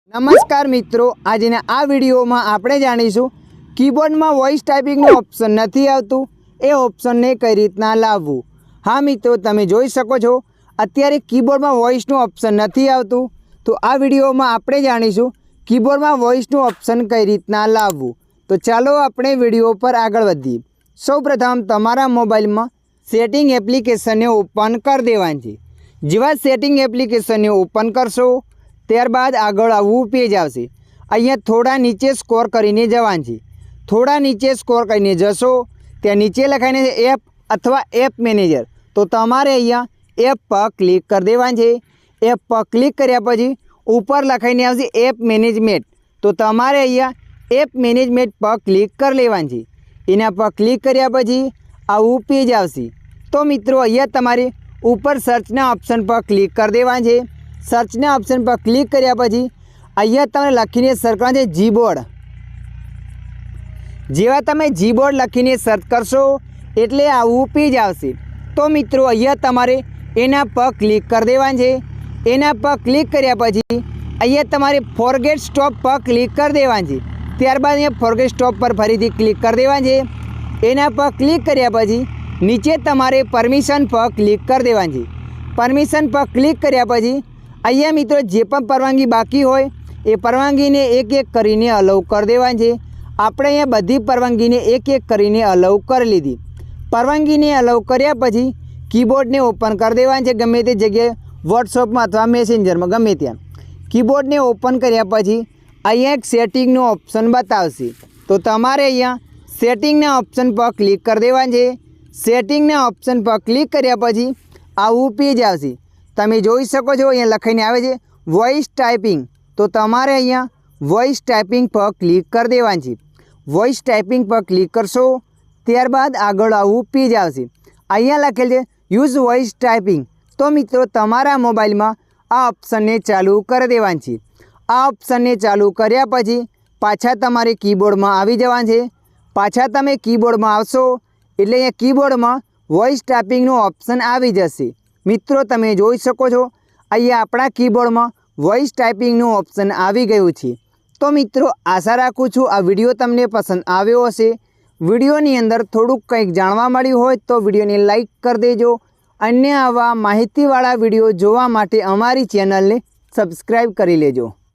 नमस्कार मित्रों, आज आ विडियो में आपणे जाणीशुं कीबोर्ड में वॉइस टाइपिंग ऑप्शन नहीं आवतुं ए ऑप्शन ने कई रीतना लाववुं। हाँ मित्रों, तमे जोई शको छो अत्यारे कीबोर्ड में वॉइस ऑप्शन नहीं आवतुं, तो आ विडियो में आपणे जाणीशुं कीबोर्ड में वॉइस ऑप्शन कई रीतना लाववुं। तो चलो अपने विडियो पर आगळ वधीए। सौप्रथम तमारा मोबाइल में सेटिंग एप्लिकेशन ने ओपन कर देवानी छे। जेवा सेटिंग एप्लिकेशन ने ओपन करशो त्यारबाद आगळ आवुं पेज आवशे। अहींया थोड़ा नीचे स्क्रॉल करीने जवानुं छे। थोड़ा नीचे स्क्रॉल करीने जशो त्यां नीचे लखाईने एप अथवा एप मैनेजर, तो तमारे अहींया एप पर क्लिक कर देवानुं छे। एप पर क्लिक कर्या पछी ऊपर लखाईने आवशे एप मैनेजमेंट, तो तमारे अहींया एप मैनेजमेंट पर क्लिक कर लेवानुं छे। एना पर क्लिक कर्या पछी आवुं पेज आवशे। तो मित्रों, अहींया तमारे ऊपर सर्चना ऑप्शन पर क्लिक कर देवानुं छे। सर्चना ऑप्शन पर क्लिक कर्या पछी अहींया तमे लखीने सर्च करवानुं छे जीबोर्ड। जेवा तमे जीबोर्ड लखीने सर्च करशो एटले आवुं पेज आवशे। तो मित्रों, अहींया तमारे एना पर क्लिक कर देवानुं छे। एना पर क्लिक कर्या पछी अहींया तमारे फॉरगेट स्टॉप पर क्लिक कर देवानुं छे। त्यारबाद अहींया फॉरगेट स्टॉप पर फरीथी क्लिक कर देवानुं छे। एना पर क्लिक कर्या पछी नीचे तमारे परमिशन पर क्लिक कर देवानुं छे। परमिशन पर क्लिक कर्या पछी अहींया मित्रों जे पण परवानगी बाकी होय ए परवानगीने एक एक करीने अलाउ कर देवानी छे। आपणे अहींया बधी परवानगीने एक एक करीने अलाउ कर लीधी। परवानगीने अलाउ कर्या पछी कीबोर्डने ओपन कर देवानी छे। गमे ते जग्याए वॉट्सएप में अथवा मेसेंजर में गमे त्यां कीबोर्डने ओपन कर्या पछी अहींया एक सेटिंगनो ऑप्शन बतावशे। तो तमारे अहींया सेटिंगना ऑप्शन पर क्लिक कर देवानी छे। सेटिंगना ऑप्शन पर क्लिक कर्या पछी आवुं पेज आवशे। तमे जोई शको छो अहींया लखाईने आवे छे वॉइस टाइपिंग, तो तमारे अहींया वॉइस टाइपिंग पर क्लिक कर देवानी छे। वॉइस टाइपिंग पर क्लिक करशो त्यारबाद आगळ आवुं पेज आवशे। अहींया लखेल छे यूज वॉइस टाइपिंग। तो मित्रों, तमारा मोबाइल में आ ऑप्शन ने चालू कर देवानी छे। आ ऑप्शन ने चालू कर्या पछी पाछा तमारे कीबोर्ड में आवी जवानुं छे। पाछा तमे कीबोर्ड में आवशो एटले अहींया कीबोर्ड में वॉइस टाइपिंगनो ऑप्शन आवी जशे। मित्रों, तमे जोई शको छो अहींया आपणा कीबोर्ड में वॉइस टाइपिंगनो ऑप्शन आवी गयुं छे। तो मित्रों, आशा राखुं छुं आ विडियो तमने पसंद आव्यो हशे। विडियोनी अंदर थोड़ुंक कंईक जाणवा मळ्युं होय तो विडियोने लाइक कर देजो। अन्य आवा माहितीवाळा विडियो जोवा माटे अमारी चेनलने सब्सक्राइब करी लेजो।